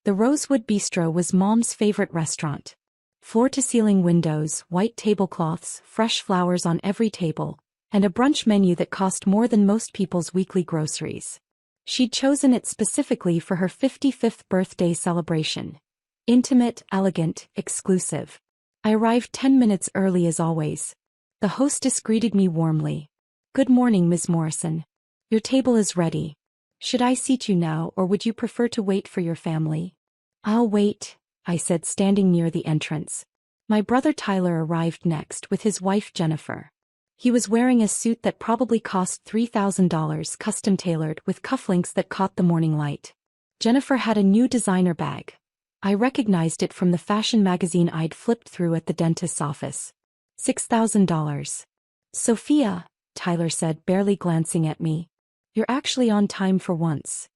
The Rosewood Bistro was Mom's favorite restaurant. Floor-to-ceiling windows, white tablecloths, fresh flowers on every table, and a brunch menu that cost more than most people's weekly groceries. She'd chosen it specifically for her 55th birthday celebration. Intimate, elegant, exclusive. I arrived 10 minutes early as always. The hostess greeted me warmly. "Good morning, Ms. Morrison. Your table is ready. Should I seat you now or would you prefer to wait for your family?" "I'll wait," I said, standing near the entrance. My brother Tyler arrived next with his wife Jennifer. He was wearing a suit that probably cost $3,000, custom-tailored with cufflinks that caught the morning light. Jennifer had a new designer bag. I recognized it from the fashion magazine I'd flipped through at the dentist's office. $6,000. "Sophia," Tyler said, barely glancing at me. "You're actually on time for once."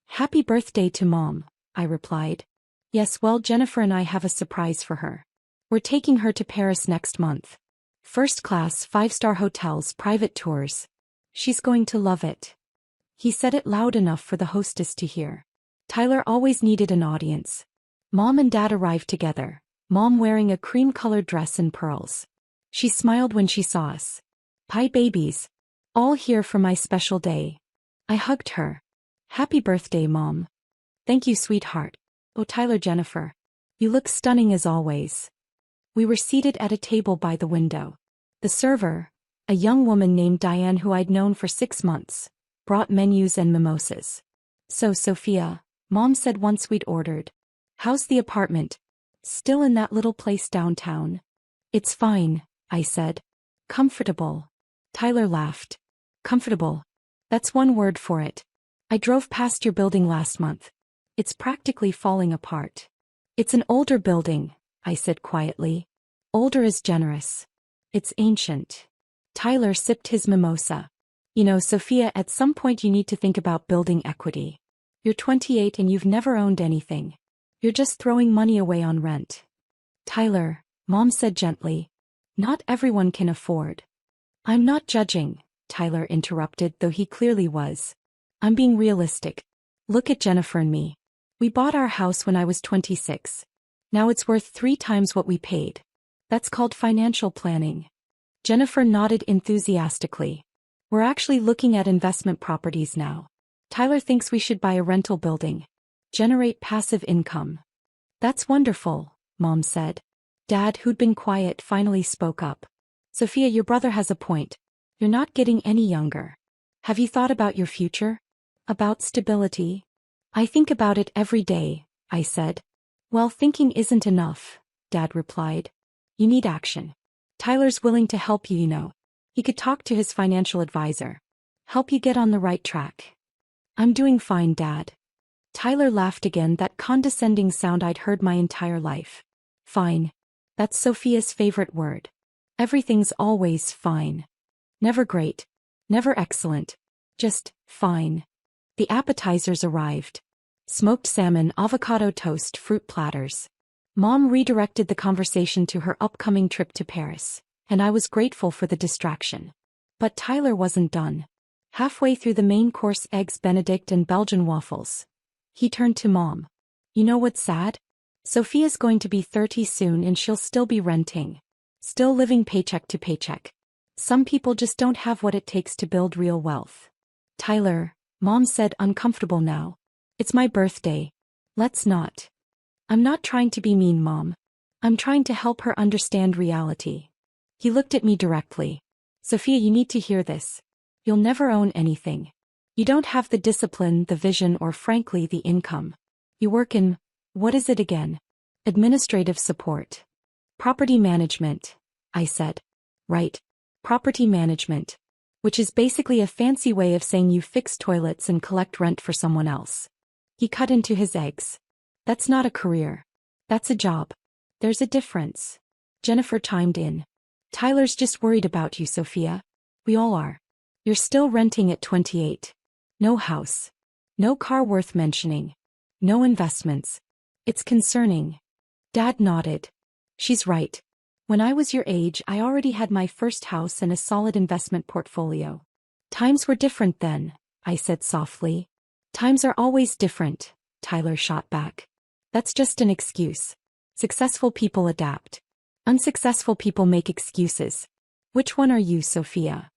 "Happy birthday to Mom," I replied. "Yes, well, Jennifer and I have a surprise for her. We're taking her to Paris next month. First class, 5-star hotels, private tours. She's going to love it." He said it loud enough for the hostess to hear. Tyler always needed an audience. Mom and Dad arrived together, Mom wearing a cream-colored dress and pearls. She smiled when she saw us. "Hi, babies. All here for my special day." I hugged her. "Happy birthday, Mom." "Thank you, sweetheart." "Oh, Tyler, Jennifer. You look stunning as always." We were seated at a table by the window. The server, a young woman named Diane who I'd known for 6 months, brought menus and mimosas. "So, Sophia," Mom said once we'd ordered. "How's the apartment? Still in that little place downtown?" "It's fine," I said. "Comfortable." Tyler laughed. "Comfortable. That's one word for it. I drove past your building last month. It's practically falling apart." "It's an older building," I said quietly. "Older is generous. It's ancient." Tyler sipped his mimosa. "You know, Sophia, at some point you need to think about building equity. You're 28 and you've never owned anything. You're just throwing money away on rent." "Tyler," Mom said gently, "not everyone can afford." "I'm not judging," Tyler interrupted, though he clearly was. "I'm being realistic. Look at Jennifer and me. We bought our house when I was 26. Now it's worth 3 times what we paid. That's called financial planning." Jennifer nodded enthusiastically. "We're actually looking at investment properties now. Tyler thinks we should buy a rental building. Generate passive income." "That's wonderful," Mom said. Dad, who'd been quiet, finally spoke up. "Sophia, your brother has a point. You're not getting any younger. Have you thought about your future? About stability?" "I think about it every day," I said. "Well, thinking isn't enough," Dad replied. "You need action. Tyler's willing to help you, you know. He could talk to his financial advisor. Help you get on the right track." "I'm doing fine, Dad." Tyler laughed again, that condescending sound I'd heard my entire life. "Fine. That's Sophia's favorite word. Everything's always fine. Never great. Never excellent. Just fine." The appetizers arrived. Smoked salmon, avocado toast, fruit platters. Mom redirected the conversation to her upcoming trip to Paris, and I was grateful for the distraction. But Tyler wasn't done. Halfway through the main course, eggs Benedict and Belgian waffles, he turned to Mom. "You know what's sad? Sophia's going to be 30 soon and she'll still be renting. Still living paycheck to paycheck. Some people just don't have what it takes to build real wealth." "Tyler," Mom said, uncomfortable now. "It's my birthday. Let's not." "I'm not trying to be mean, Mom. I'm trying to help her understand reality." He looked at me directly. "Sophia, you need to hear this. You'll never own anything. You don't have the discipline, the vision, or frankly, the income. You work in, what is it again? Administrative support. Property management," I said. "Right. Property management. Which is basically a fancy way of saying you fix toilets and collect rent for someone else." He cut into his eggs. "That's not a career. That's a job. There's a difference." Jennifer chimed in. "Tyler's just worried about you, Sophia. We all are. You're still renting at 28. No house. No car worth mentioning. No investments. It's concerning." Dad nodded. "She's right. When I was your age, I already had my first house and a solid investment portfolio." "Times were different then," I said softly. "Times are always different," Tyler shot back. That's just an excuse. Successful people adapt. Unsuccessful people make excuses. Which one are you, Sophia?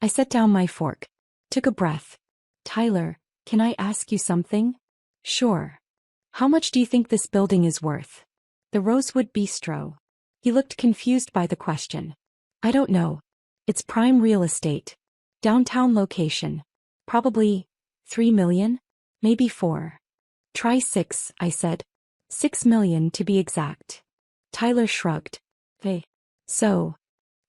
I set down my fork. Took a breath. Tyler, can I ask you something? Sure. How much do you think this building is worth? The Rosewood Bistro. He looked confused by the question. I don't know. It's prime real estate. Downtown location. Probably 3 million? Maybe 4. Try 6, I said. 6 million to be exact. Tyler shrugged. Hey. So.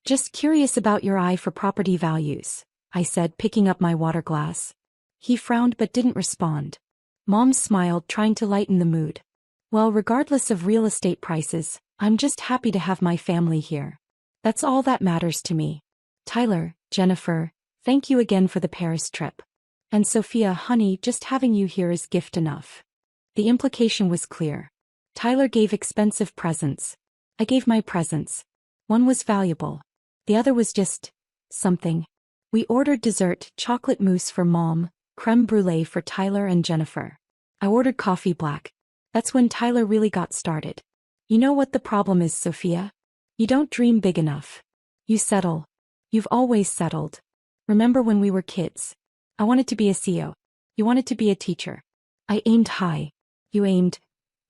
Just curious about your eye for property values, I said, picking up my water glass. He frowned but didn't respond. Mom smiled, trying to lighten the mood. Well, regardless of real estate prices, I'm just happy to have my family here. That's all that matters to me. Tyler, Jennifer, thank you again for the Paris trip. And Sophia, honey, just having you here is gift enough. The implication was clear. Tyler gave expensive presents. I gave my presents. One was valuable. The other was just something. We ordered dessert, chocolate mousse for Mom, creme brulee for Tyler and Jennifer. I ordered coffee black. That's when Tyler really got started. You know what the problem is, Sophia? You don't dream big enough. You settle. You've always settled. Remember when we were kids? I wanted to be a CEO. You wanted to be a teacher. I aimed high. You aimed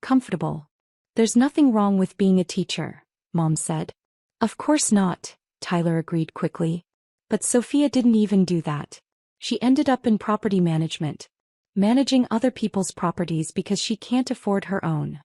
comfortable. There's nothing wrong with being a teacher, Mom said. Of course not, Tyler agreed quickly. But Sophia didn't even do that. She ended up in property management. Managing other people's properties because she can't afford her own.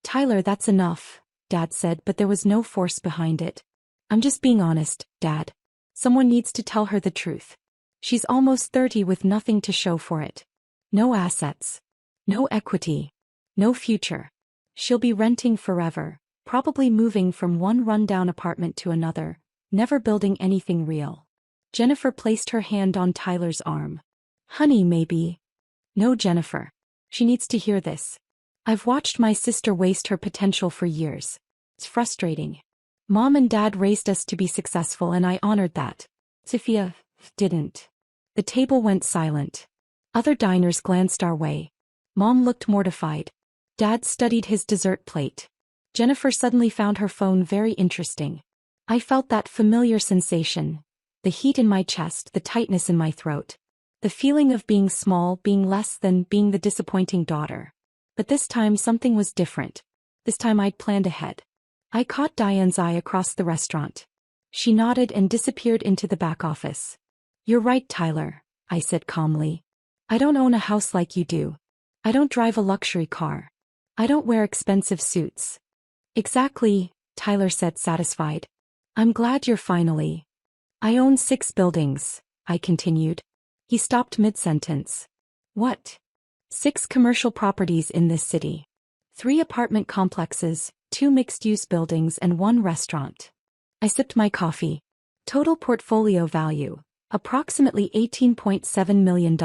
Tyler, that's enough, Dad said, but there was no force behind it. I'm just being honest, Dad. Someone needs to tell her the truth. She's almost 30 with nothing to show for it. No assets. No equity. No future. She'll be renting forever, probably moving from one rundown apartment to another, never building anything real. Jennifer placed her hand on Tyler's arm. Honey, maybe. No, Jennifer. She needs to hear this. I've watched my sister waste her potential for years. It's frustrating. Mom and Dad raised us to be successful and I honored that. Sophia didn't. The table went silent. Other diners glanced our way. Mom looked mortified. Dad studied his dessert plate. Jennifer suddenly found her phone very interesting. I felt that familiar sensation. The heat in my chest, the tightness in my throat. The feeling of being small, being less than, being the disappointing daughter. But this time something was different. This time I'd planned ahead. I caught Diane's eye across the restaurant. She nodded and disappeared into the back office. You're right, Tyler, I said calmly. I don't own a house like you do. I don't drive a luxury car. I don't wear expensive suits. Exactly, Tyler said, satisfied. I'm glad you're finally. I own 6 buildings, I continued. He stopped mid-sentence. What? 6 commercial properties in this city. 3 apartment complexes, 2 mixed-use buildings and 1 restaurant. I sipped my coffee. Total portfolio value, approximately $18.7 million.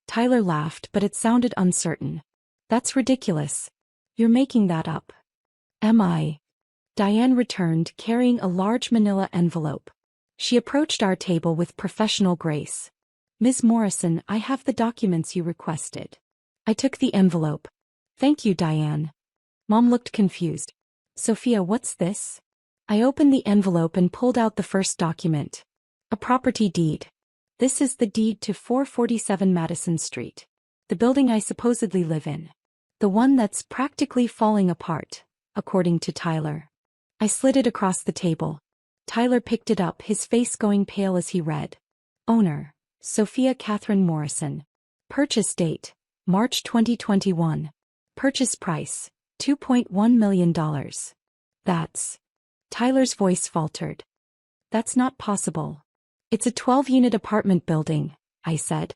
Tyler laughed, but it sounded uncertain. That's ridiculous. You're making that up. Am I? Diane returned, carrying a large manila envelope. She approached our table with professional grace. Ms. Morrison, I have the documents you requested. I took the envelope. Thank you, Diane. Mom looked confused. Sophia, what's this? I opened the envelope and pulled out the first document. A property deed. This is the deed to 447 Madison Street. The building I supposedly live in. The one that's practically falling apart, according to Tyler. I slid it across the table. Tyler picked it up, his face going pale as he read. Owner, Sophia Catherine Morrison. Purchase date, March 2021. Purchase price, $2.1 million. That's... Tyler's voice faltered. That's not possible. It's a 12-unit apartment building, I said.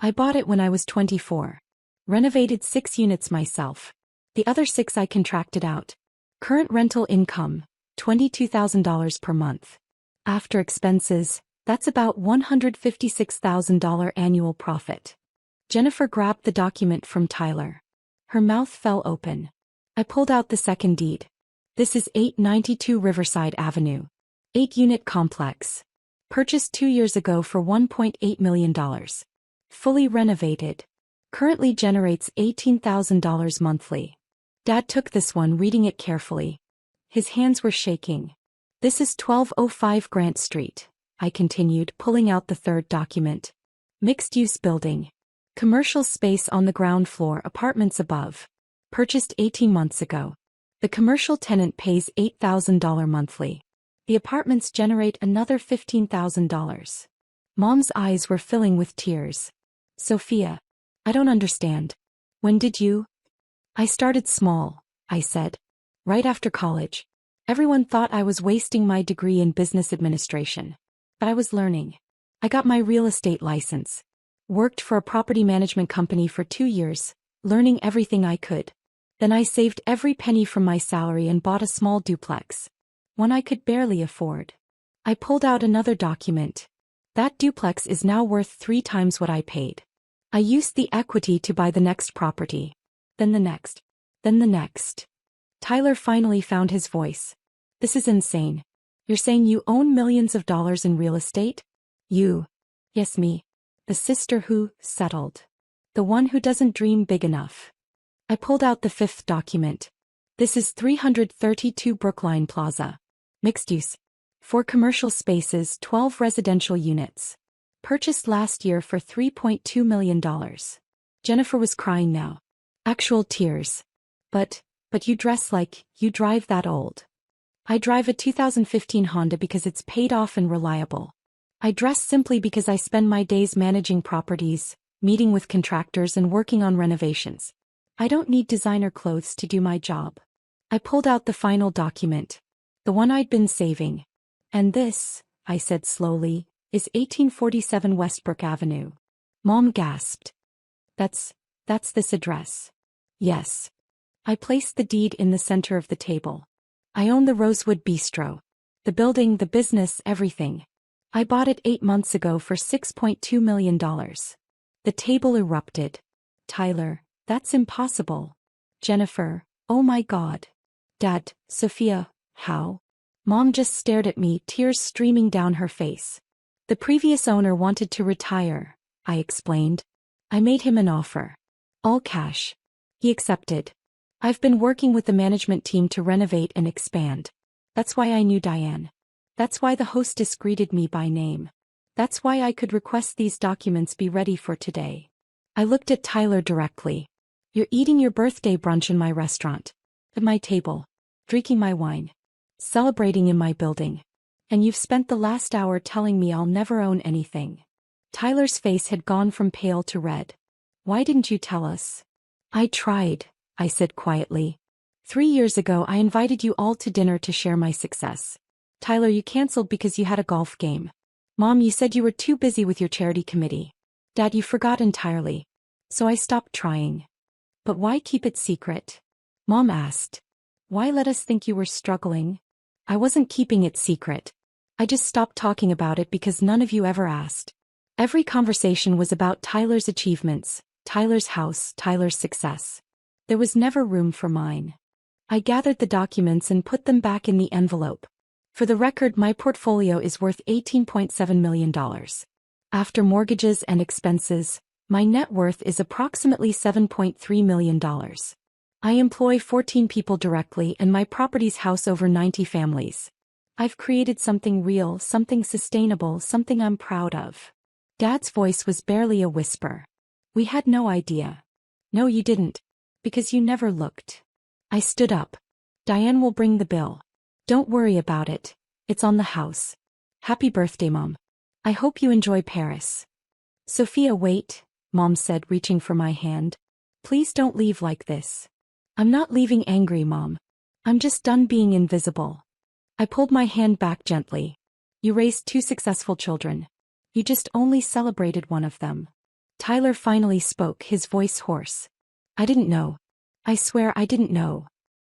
I bought it when I was 24. Renovated 6 units myself. The other 6 I contracted out. Current rental income, $22,000 per month. After expenses, that's about $156,000 annual profit. Jennifer grabbed the document from Tyler. Her mouth fell open. I pulled out the second deed. This is 892 Riverside Avenue. 8-unit complex. Purchased 2 years ago for $1.8 million. Fully renovated. Currently generates $18,000 monthly. Dad took this one, reading it carefully. His hands were shaking. This is 1205 Grant Street, I continued, pulling out the third document. Mixed-use building. Commercial space on the ground floor, apartments above. Purchased 18 months ago. The commercial tenant pays $8,000 monthly. The apartments generate another $15,000. Mom's eyes were filling with tears. Sophia. I don't understand. When did you? I started small, I said. Right after college. Everyone thought I was wasting my degree in business administration. But I was learning. I got my real estate license. Worked for a property management company for 2 years, learning everything I could. Then I saved every penny from my salary and bought a small duplex. One I could barely afford. I pulled out another document. That duplex is now worth 3 times what I paid. I used the equity to buy the next property. Then the next. Then the next. Tyler finally found his voice. This is insane. You're saying you own millions of dollars in real estate? You. Yes, me. The sister who settled. The one who doesn't dream big enough. I pulled out the fifth document. This is 332 Brookline Plaza. Mixed use. 4 commercial spaces, 12 residential units. Purchased last year for $3.2 million. Jennifer was crying now. Actual tears. But you dress like you drive that old. I drive a 2015 Honda because it's paid off and reliable. I dress simply because I spend my days managing properties, meeting with contractors and working on renovations. I don't need designer clothes to do my job. I pulled out the final document. The one I'd been saving. And this, I said slowly, is 1847 Westbrook Avenue. Mom gasped. That's this address. Yes. I placed the deed in the center of the table. I own the Rosewood Bistro. The building, the business, everything. I bought it 8 months ago for $6.2 million. The table erupted. Tyler, that's impossible. Jennifer, oh my God. Dad, Sophia, how? Mom just stared at me, tears streaming down her face. The previous owner wanted to retire, I explained. I made him an offer. All cash. He accepted. I've been working with the management team to renovate and expand. That's why I knew Diane. That's why the hostess greeted me by name. That's why I could request these documents be ready for today. I looked at Tyler directly. You're eating your birthday brunch in my restaurant. At my table. Drinking my wine. Celebrating in my building. And you've spent the last hour telling me I'll never own anything. Tyler's face had gone from pale to red. Why didn't you tell us? I tried, I said quietly. 3 years ago I invited you all to dinner to share my success. Tyler, you canceled because you had a golf game. Mom, you said you were too busy with your charity committee. Dad, you forgot entirely. So I stopped trying. But why keep it secret? Mom asked. Why let us think you were struggling? I wasn't keeping it secret. I just stopped talking about it because none of you ever asked. Every conversation was about Tyler's achievements, Tyler's house, Tyler's success. There was never room for mine. I gathered the documents and put them back in the envelope. For the record, my portfolio is worth $18.7 million. After mortgages and expenses, my net worth is approximately $7.3 million. I employ 14 people directly and my properties house over 90 families. I've created something real, something sustainable, something I'm proud of. Dad's voice was barely a whisper. We had no idea. No, you didn't. Because you never looked. I stood up. Diane will bring the bill. Don't worry about it. It's on the house. Happy birthday, Mom. I hope you enjoy Paris. Sophia, wait, Mom said, reaching for my hand. Please don't leave like this. I'm not leaving angry, Mom. I'm just done being invisible. I pulled my hand back gently. You raised 2 successful children. You just only celebrated one of them. Tyler finally spoke, his voice hoarse. I didn't know. I swear I didn't know.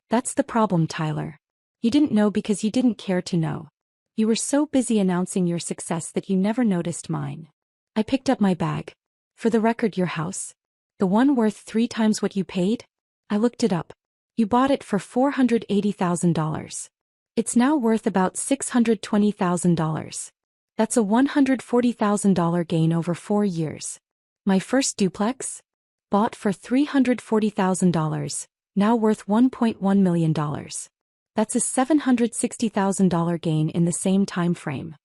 That's the problem, Tyler. You didn't know because you didn't care to know. You were so busy announcing your success that you never noticed mine. I picked up my bag. For the record, your house? The one worth 3 times what you paid? I looked it up. You bought it for $480,000. It's now worth about $620,000. That's a $140,000 gain over 4 years. My first duplex? Bought for $340,000, now worth $1.1 million. That's a $760,000 gain in the same time frame.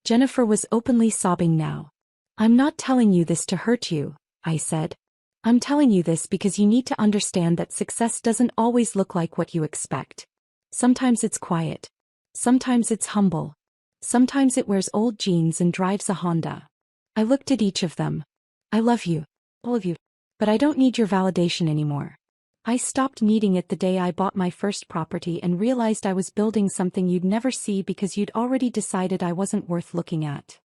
Jennifer was openly sobbing now. I'm not telling you this to hurt you, I said. I'm telling you this because you need to understand that success doesn't always look like what you expect. Sometimes it's quiet. Sometimes it's humble. Sometimes it wears old jeans and drives a Honda. I looked at each of them. I love you, all of you, but I don't need your validation anymore. I stopped needing it the day I bought my first property and realized I was building something you'd never see because you'd already decided I wasn't worth looking at.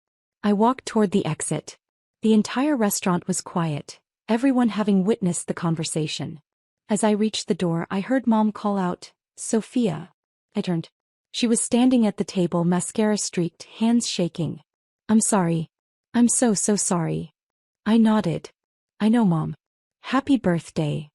I walked toward the exit. The entire restaurant was quiet, everyone having witnessed the conversation. As I reached the door, I heard Mom call out, "Sophia." I turned. She was standing at the table, mascara streaked, hands shaking. "I'm sorry. I'm so sorry." I nodded. "I know, Mom. Happy birthday."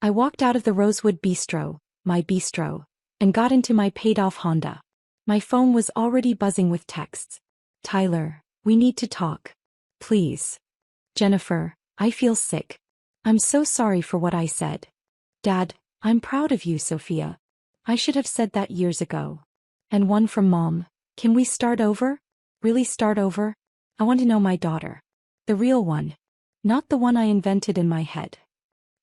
I walked out of the Rosewood Bistro, my bistro, and got into my paid-off Honda. My phone was already buzzing with texts. "Tyler, we need to talk. Please." "Jennifer, I feel sick. I'm so sorry for what I said." "Dad, I'm proud of you, Sophia. I should have said that years ago." And one from Mom, "Can we start over? Really start over? I want to know my daughter. The real one. Not the one I invented in my head."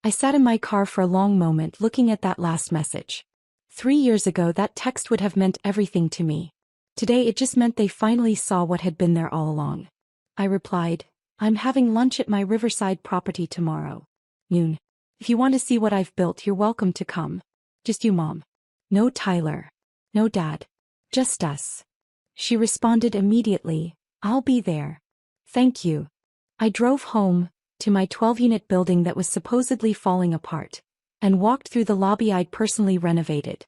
I sat in my car for a long moment looking at that last message. 3 years ago that text would have meant everything to me. Today it just meant they finally saw what had been there all along. I replied, "I'm having lunch at my Riverside property tomorrow. Noon. If you want to see what I've built, you're welcome to come. Just you, Mom. No Tyler. No Dad. Just us." She responded immediately, "I'll be there. Thank you." I drove home, to my 12-unit building that was supposedly falling apart, and walked through the lobby I'd personally renovated.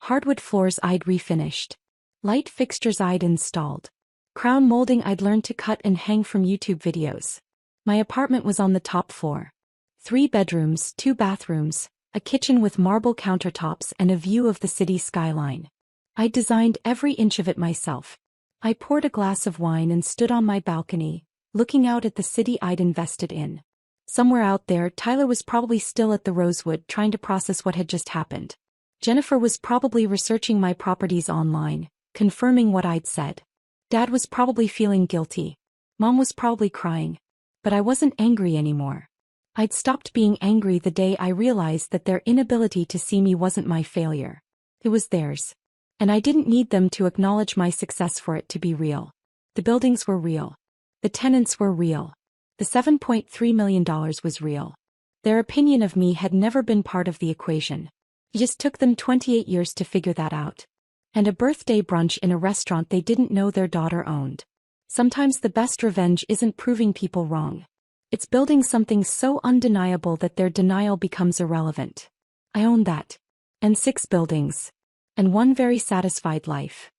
Hardwood floors I'd refinished. Light fixtures I'd installed. Crown molding I'd learned to cut and hang from YouTube videos. My apartment was on the top floor. 3 bedrooms, 2 bathrooms, a kitchen with marble countertops and a view of the city skyline. I designed every inch of it myself. I poured a glass of wine and stood on my balcony, looking out at the city I'd invested in. Somewhere out there, Tyler was probably still at the Rosewood trying to process what had just happened. Jennifer was probably researching my properties online, confirming what I'd said. Dad was probably feeling guilty. Mom was probably crying. But I wasn't angry anymore. I'd stopped being angry the day I realized that their inability to see me wasn't my failure. It was theirs. And I didn't need them to acknowledge my success for it to be real. The buildings were real. The tenants were real. The $7.3 million was real. Their opinion of me had never been part of the equation. It just took them 28 years to figure that out. And a birthday brunch in a restaurant they didn't know their daughter owned. Sometimes the best revenge isn't proving people wrong. It's building something so undeniable that their denial becomes irrelevant. I own that. And 6 buildings. And one very satisfied life.